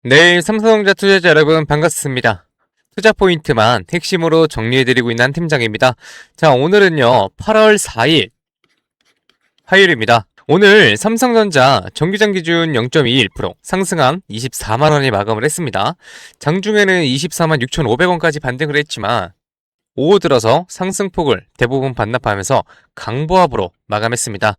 네, 삼성전자 투자자 여러분 반갑습니다. 투자 포인트만 핵심으로 정리해드리고 있는 한 팀장입니다. 자, 오늘은요, 8월 4일 화요일입니다. 오늘 삼성전자 정기장 기준 0.21% 상승한 24만원이 마감을 했습니다. 장중에는 24만 6,500원까지 반등을 했지만 오후 들어서 상승폭을 대부분 반납하면서 강보합으로 마감했습니다.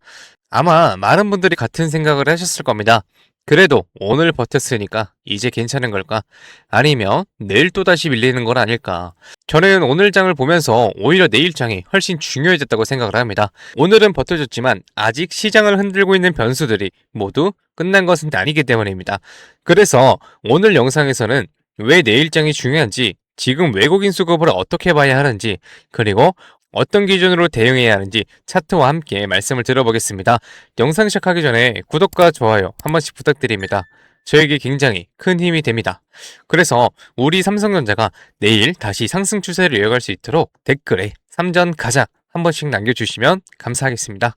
아마 많은 분들이 같은 생각을 하셨을 겁니다. 그래도 오늘 버텼으니까 이제 괜찮은 걸까? 아니면 내일 또다시 밀리는 건 아닐까? 저는 오늘 장을 보면서 오히려 내일 장이 훨씬 중요해졌다고 생각을 합니다. 오늘은 버텨줬지만 아직 시장을 흔들고 있는 변수들이 모두 끝난 것은 아니기 때문입니다. 그래서 오늘 영상에서는 왜 내일 장이 중요한지, 지금 외국인 수급을 어떻게 봐야 하는지, 그리고 어떤 기준으로 대응해야 하는지 차트와 함께 말씀을 들어보겠습니다. 영상 시작하기 전에 구독과 좋아요 한 번씩 부탁드립니다. 저에게 굉장히 큰 힘이 됩니다. 그래서 우리 삼성전자가 내일 다시 상승 추세를 이어갈 수 있도록 댓글에 삼전 가자 한 번씩 남겨주시면 감사하겠습니다.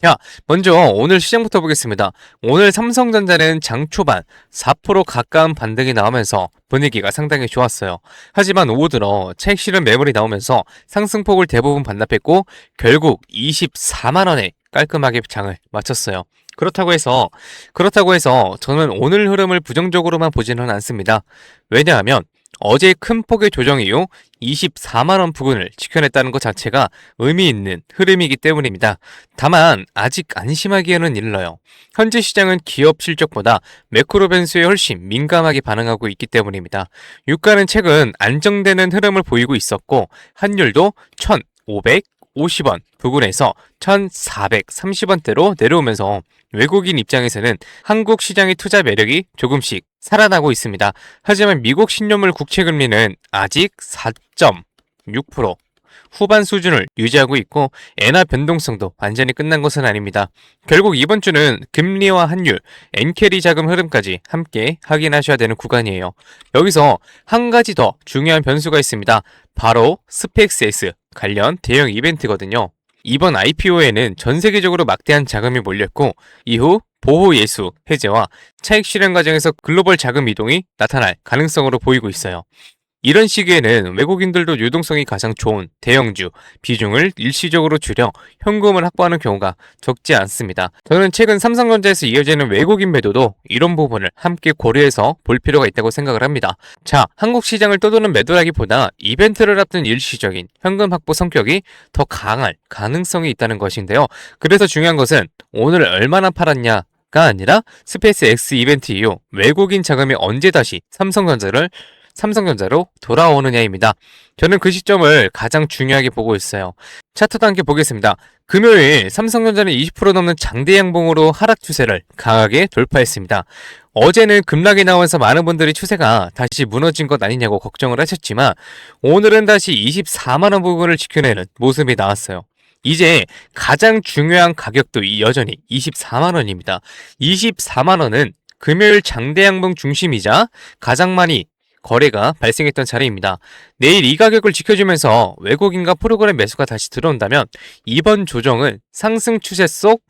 자, 먼저 오늘 시장부터 보겠습니다. 오늘 삼성전자는 장 초반 4% 가까운 반등이 나오면서 분위기가 상당히 좋았어요. 하지만 오후 들어 차익 실현 매물이 나오면서 상승폭을 대부분 반납했고 결국 24만원에 깔끔하게 장을 마쳤어요. 그렇다고 해서 저는 오늘 흐름을 부정적으로만 보지는 않습니다. 왜냐하면 어제 큰 폭의 조정 이후 24만원 부근을 지켜냈다는 것 자체가 의미 있는 흐름이기 때문입니다. 다만 아직 안심하기에는 일러요. 현재 시장은 기업 실적보다 매크로 변수에 훨씬 민감하게 반응하고 있기 때문입니다. 유가는 최근 안정되는 흐름을 보이고 있었고 환율도 1,550원 부근에서 1,430원대로 내려오면서 외국인 입장에서는 한국 시장의 투자 매력이 조금씩 살아나고 있습니다. 하지만 미국 신용물 국채 금리는 아직 4.6% 후반 수준을 유지하고 있고 엔화 변동성도 완전히 끝난 것은 아닙니다. 결국 이번 주는 금리와 환율, 엔캐리 자금 흐름까지 함께 확인하셔야 되는 구간이에요. 여기서 한 가지 더 중요한 변수가 있습니다. 바로 스펙스S 관련 대형 이벤트거든요. 이번 IPO에는 전 세계적으로 막대한 자금이 몰렸고 이후 보호 예수 해제와 차익 실현 과정에서 글로벌 자금 이동이 나타날 가능성으로 보이고 있어요. 이런 시기에는 외국인들도 유동성이 가장 좋은 대형주 비중을 일시적으로 줄여 현금을 확보하는 경우가 적지 않습니다. 저는 최근 삼성전자에서 이어지는 외국인 매도도 이런 부분을 함께 고려해서 볼 필요가 있다고 생각을 합니다. 자, 한국 시장을 떠도는 매도라기보다 이벤트를 앞둔 일시적인 현금 확보 성격이 더 강할 가능성이 있다는 것인데요. 그래서 중요한 것은 오늘 얼마나 팔았냐 가 아니라 스페이스 X 이벤트 이후 외국인 자금이 언제 다시 삼성전자로 돌아오느냐입니다. 저는 그 시점을 가장 중요하게 보고 있어요. 차트도 함께 보겠습니다. 금요일 삼성전자는 20% 넘는 장대 양봉으로 하락 추세를 강하게 돌파했습니다. 어제는 급락이 나오면서 많은 분들이 추세가 다시 무너진 것 아니냐고 걱정을 하셨지만 오늘은 다시 24만원 부근을 지켜내는 모습이 나왔어요. 이제 가장 중요한 가격도 여전히 24만원입니다. 24만원은 금요일 장대 양봉 중심이자 가장 많이 거래가 발생했던 자리입니다. 내일 이 가격을 지켜주면서 외국인과 프로그램 매수가 다시 들어온다면 이번 조정은 상승 추세 속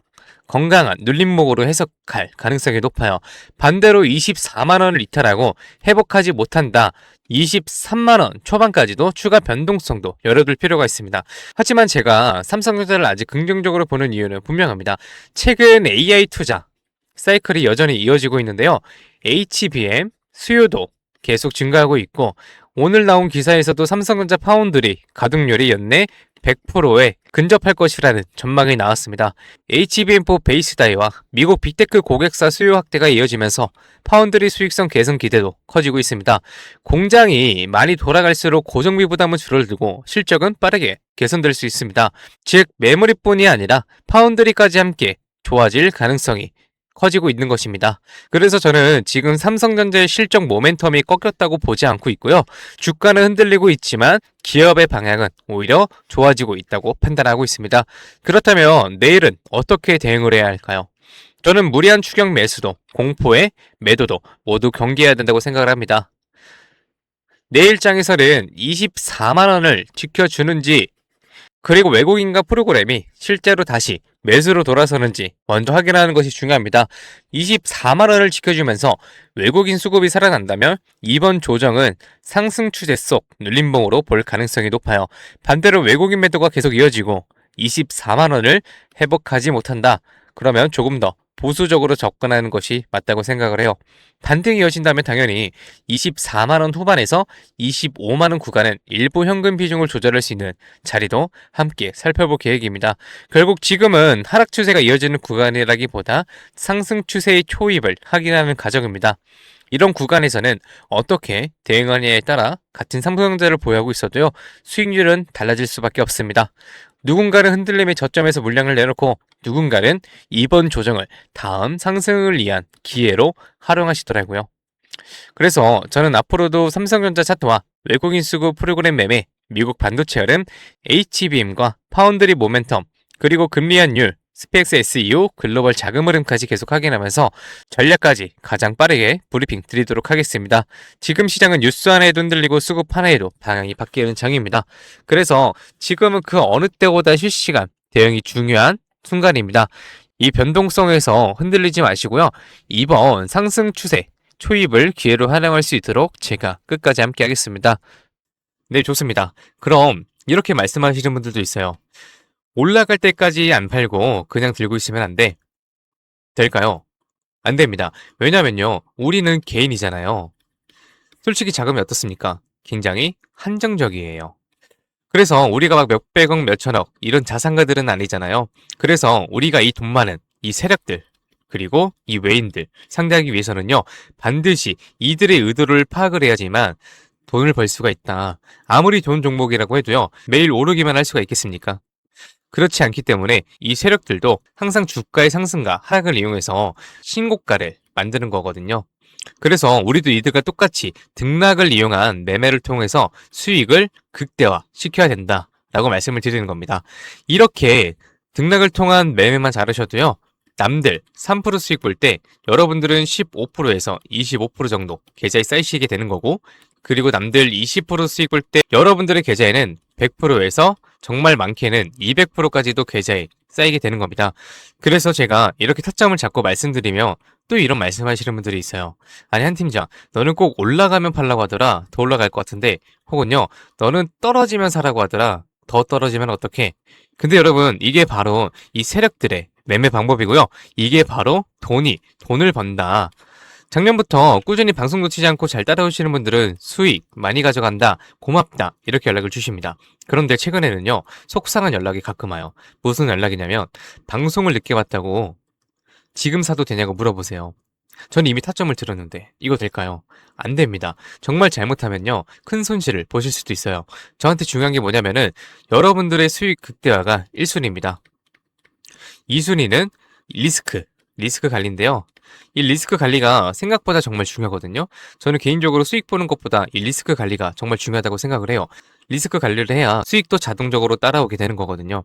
건강한 눌림목으로 해석할 가능성이 높아요. 반대로 24만원을 이탈하고 회복하지 못한다. 23만원 초반까지도 추가 변동성도 열어둘 필요가 있습니다. 하지만 제가 삼성전자를 아직 긍정적으로 보는 이유는 분명합니다. 최근 AI 투자 사이클이 여전히 이어지고 있는데요. HBM 수요도 계속 증가하고 있고 오늘 나온 기사에서도 삼성전자 파운드리 가동률이 연내 100%에 근접할 것이라는 전망이 나왔습니다. HBM4 베이스 다이와 미국 빅테크 고객사 수요 확대가 이어지면서 파운드리 수익성 개선 기대도 커지고 있습니다. 공장이 많이 돌아갈수록 고정비 부담은 줄어들고 실적은 빠르게 개선될 수 있습니다. 즉 메모리뿐이 아니라 파운드리까지 함께 좋아질 가능성이 커지고 있는 것입니다. 그래서 저는 지금 삼성전자의 실적 모멘텀이 꺾였다고 보지 않고 있고요. 주가는 흔들리고 있지만 기업의 방향은 오히려 좋아지고 있다고 판단하고 있습니다. 그렇다면 내일은 어떻게 대응을 해야 할까요? 저는 무리한 추격 매수도, 공포의 매도도 모두 경계해야 된다고 생각을 합니다. 내일 장에서는 24만원을 지켜주는지 그리고 외국인과 프로그램이 실제로 다시 매수로 돌아서는지 먼저 확인하는 것이 중요합니다. 24만 원을 지켜주면서 외국인 수급이 살아난다면 이번 조정은 상승 추세 속 눌림봉으로 볼 가능성이 높아요. 반대로 외국인 매도가 계속 이어지고 24만 원을 회복하지 못한다. 그러면 조금 더 보수적으로 접근하는 것이 맞다고 생각을 해요. 반등이 이어진다면 당연히 24만 원 후반에서 25만 원 구간은 일부 현금 비중을 조절할 수 있는 자리도 함께 살펴볼 계획입니다. 결국 지금은 하락 추세가 이어지는 구간이라기보다 상승 추세의 초입을 확인하는 과정입니다. 이런 구간에서는 어떻게 대응하느냐에 따라 같은 삼성전자를 보유하고 있어도요, 수익률은 달라질 수밖에 없습니다. 누군가는 흔들림의 저점에서 물량을 내놓고 누군가는 이번 조정을 다음 상승을 위한 기회로 활용하시더라고요. 그래서 저는 앞으로도 삼성전자 차트와 외국인 수급 프로그램 매매, 미국 반도체 흐름, HBM과 파운드리 모멘텀, 그리고 금리 환율, 스펙스 SEO, 글로벌 자금 흐름까지 계속 확인하면서 전략까지 가장 빠르게 브리핑 드리도록 하겠습니다. 지금 시장은 뉴스 하나에도 흔들리고 수급 하나에도 방향이 바뀌는 장입니다. 그래서 지금은 그 어느 때보다 실시간 대응이 중요한 순간입니다. 이 변동성에서 흔들리지 마시고요. 이번 상승 추세 초입을 기회로 활용할 수 있도록 제가 끝까지 함께 하겠습니다. 네, 좋습니다. 그럼 이렇게 말씀하시는 분들도 있어요. 올라갈 때까지 안 팔고 그냥 들고 있으면 안 돼. 될까요? 안 됩니다. 왜냐면요, 우리는 개인이잖아요. 솔직히 자금이 어떻습니까? 굉장히 한정적이에요. 그래서 우리가 막 몇백억, 몇천억 이런 자산가들은 아니잖아요. 그래서 우리가 이 돈 많은 이 세력들, 그리고 이 외인들 상대하기 위해서는요, 반드시 이들의 의도를 파악을 해야지만 돈을 벌 수가 있다. 아무리 좋은 종목이라고 해도요, 매일 오르기만 할 수가 있겠습니까? 그렇지 않기 때문에 이 세력들도 항상 주가의 상승과 하락을 이용해서 신고가를 만드는 거거든요. 그래서 우리도 이들과 똑같이 등락을 이용한 매매를 통해서 수익을 극대화 시켜야 된다라고 말씀을 드리는 겁니다. 이렇게 등락을 통한 매매만 잘하셔도요, 남들 3% 수익 볼 때 여러분들은 15%에서 25% 정도 계좌에 쌓이시게 되는 거고, 그리고 남들 20% 수익 볼 때 여러분들의 계좌에는 100%에서 정말 많게는 200%까지도 계좌에 쌓이게 되는 겁니다. 그래서 제가 이렇게 타점을 잡고 말씀드리며 또 이런 말씀하시는 분들이 있어요. 아니, 한 팀장, 너는 꼭 올라가면 팔라고 하더라. 더 올라갈 것 같은데. 혹은요, 너는 떨어지면 사라고 하더라. 더 떨어지면 어떡해? 근데 여러분, 이게 바로 이 세력들의 매매 방법이고요. 이게 바로 돈을 번다. 작년부터 꾸준히 방송 놓치지 않고 잘 따라오시는 분들은 수익 많이 가져간다, 고맙다, 이렇게 연락을 주십니다. 그런데 최근에는요, 속상한 연락이 가끔 와요. 무슨 연락이냐면, 방송을 늦게 봤다고 지금 사도 되냐고 물어보세요. 전 이미 타점을 들었는데 이거 될까요? 안 됩니다. 정말 잘못하면요, 큰 손실을 보실 수도 있어요. 저한테 중요한 게 뭐냐면은 여러분들의 수익 극대화가 1순위입니다. 2순위는 리스크 관리인데요. 이 리스크 관리가 생각보다 정말 중요하거든요. 저는 개인적으로 수익 보는 것보다 이 리스크 관리가 정말 중요하다고 생각을 해요. 리스크 관리를 해야 수익도 자동적으로 따라오게 되는 거거든요.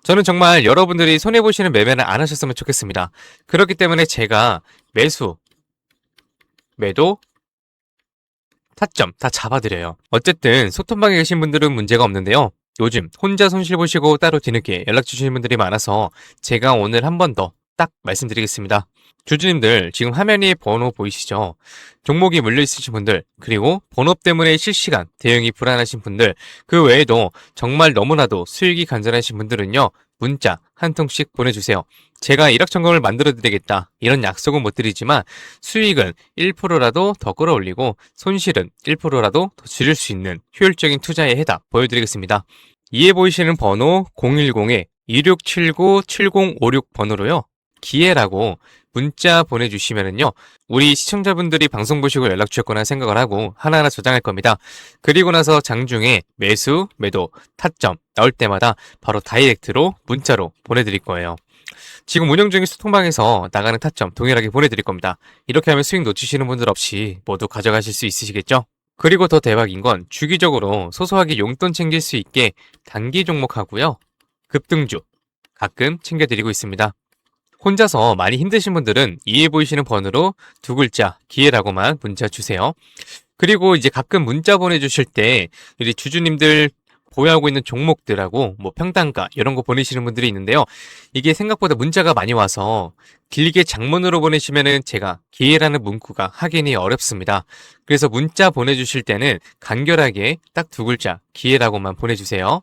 저는 정말 여러분들이 손해보시는 매매는 안 하셨으면 좋겠습니다. 그렇기 때문에 제가 매수, 매도, 타점 다 잡아드려요. 어쨌든 소통방에 계신 분들은 문제가 없는데요. 요즘 혼자 손실 보시고 따로 뒤늦게 연락 주시는 분들이 많아서 제가 오늘 한 번 더 딱 말씀드리겠습니다. 주주님들, 지금 화면 위에 번호 보이시죠? 종목이 물려있으신 분들, 그리고 번호 때문에 실시간 대응이 불안하신 분들, 그 외에도 정말 너무나도 수익이 간절하신 분들은요, 문자 한 통씩 보내주세요. 제가 일확천금을 만들어 드리겠다, 이런 약속은 못 드리지만 수익은 1%라도 더 끌어올리고 손실은 1%라도 더 줄일 수 있는 효율적인 투자의 해답 보여드리겠습니다. 이에 보이시는 번호 010-2679-7056 번호로요, 기회라고 문자 보내주시면은요, 우리 시청자분들이 방송 보시고 연락 주셨거나 생각을 하고 하나하나 저장할 겁니다. 그리고 나서 장중에 매수, 매도, 타점 나올 때마다 바로 다이렉트로 문자로 보내드릴 거예요. 지금 운영 중인 소통방에서 나가는 타점 동일하게 보내드릴 겁니다. 이렇게 하면 수익 놓치시는 분들 없이 모두 가져가실 수 있으시겠죠? 그리고 더 대박인 건 주기적으로 소소하게 용돈 챙길 수 있게 단기 종목하고요, 급등주 가끔 챙겨드리고 있습니다. 혼자서 많이 힘드신 분들은 이해 보이시는 번호로 두 글자 기회라고만 문자 주세요. 그리고 이제 가끔 문자 보내주실 때 우리 주주님들 보유하고 있는 종목들하고 뭐 평단가 이런 거 보내시는 분들이 있는데요. 이게 생각보다 문자가 많이 와서 길게 장문으로 보내시면은 제가 기회라는 문구가 확인이 어렵습니다. 그래서 문자 보내주실 때는 간결하게 딱 두 글자 기회라고만 보내주세요.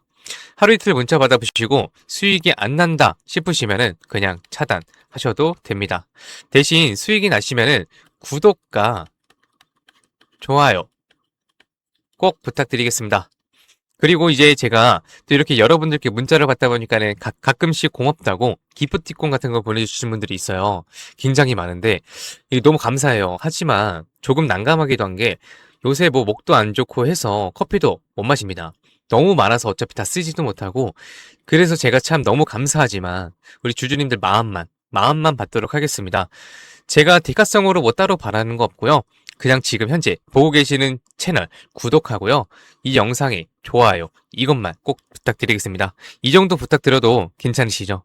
하루 이틀 문자 받아보시고 수익이 안 난다 싶으시면은 그냥 차단하셔도 됩니다. 대신 수익이 나시면은 구독과 좋아요 꼭 부탁드리겠습니다. 그리고 이제 제가 또 이렇게 여러분들께 문자를 받다 보니까는 가끔씩 고맙다고 기프티콘 같은 거 보내주시는 분들이 있어요. 굉장히 많은데 이게 너무 감사해요. 하지만 조금 난감하기도 한 게 요새 뭐 목도 안 좋고 해서 커피도 못 마십니다. 너무 많아서 어차피 다 쓰지도 못하고 그래서 제가 참 너무 감사하지만 우리 주주님들 마음만 받도록 하겠습니다. 제가 대가성으로 뭐 따로 바라는 거 없고요. 그냥 지금 현재 보고 계시는 채널 구독하고요. 이 영상에 좋아요 이것만 꼭 부탁드리겠습니다. 이 정도 부탁드려도 괜찮으시죠?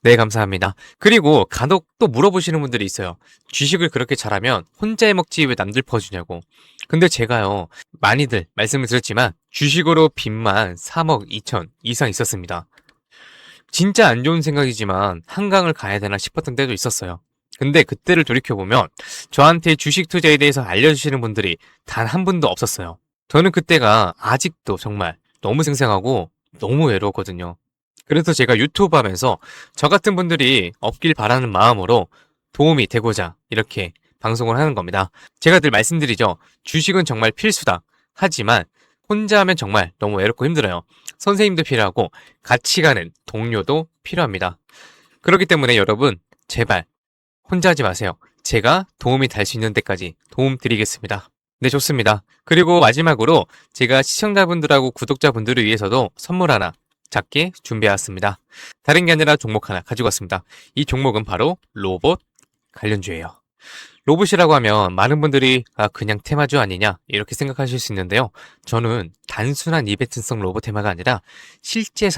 네, 감사합니다. 그리고 간혹 또 물어보시는 분들이 있어요. 주식을 그렇게 잘하면 혼자 해먹지 왜 남들 퍼주냐고. 근데 제가요, 많이들 말씀을 드렸지만 주식으로 빚만 3억 2천 이상 있었습니다. 진짜 안 좋은 생각이지만 한강을 가야 되나 싶었던 때도 있었어요. 근데 그때를 돌이켜보면 저한테 주식 투자에 대해서 알려주시는 분들이 단 한 분도 없었어요. 저는 그때가 아직도 정말 너무 생생하고 너무 외로웠거든요. 그래서 제가 유튜브 하면서 저 같은 분들이 없길 바라는 마음으로 도움이 되고자 이렇게 방송을 하는 겁니다. 제가 늘 말씀드리죠. 주식은 정말 필수다. 하지만 혼자 하면 정말 너무 외롭고 힘들어요. 선생님도 필요하고 같이 가는 동료도 필요합니다. 그렇기 때문에 여러분 제발 혼자 하지 마세요. 제가 도움이 될 수 있는 데까지 도움 드리겠습니다. 네, 좋습니다. 그리고 마지막으로 제가 시청자분들하고 구독자분들을 위해서도 선물 하나 작게 준비해왔습니다. 다른 게 아니라 종목 하나 가지고 왔습니다. 이 종목은 바로 로봇 관련주예요. 로봇이라고 하면 많은 분들이 그냥 테마주 아니냐 이렇게 생각하실 수 있는데요. 저는 단순한 이벤트성 로봇 테마가 아니라 실제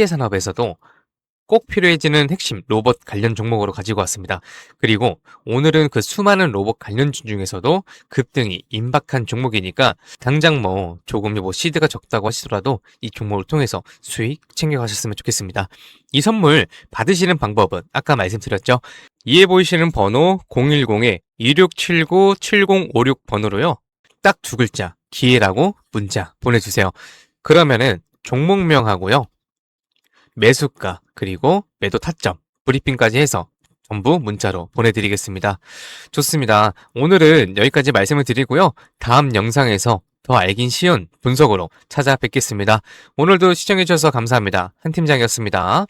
산업에서도 꼭 필요해지는 핵심 로봇 관련 종목으로 가지고 왔습니다. 그리고 오늘은 그 수많은 로봇 관련주 중에서도 급등이 임박한 종목이니까 당장 뭐 조금 뭐 시드가 적다고 하시더라도 이 종목을 통해서 수익 챙겨가셨으면 좋겠습니다. 이 선물 받으시는 방법은 아까 말씀드렸죠. 이에 보이시는 번호 010-2679-7056 번호로요. 딱 두 글자 기회라고 문자 보내주세요. 그러면은 종목명하고요. 매수가 그리고 매도 타점 브리핑까지 해서 전부 문자로 보내드리겠습니다. 좋습니다. 오늘은 여기까지 말씀을 드리고요. 다음 영상에서 더 알긴 쉬운 분석으로 찾아뵙겠습니다. 오늘도 시청해주셔서 감사합니다. 한 팀장이었습니다.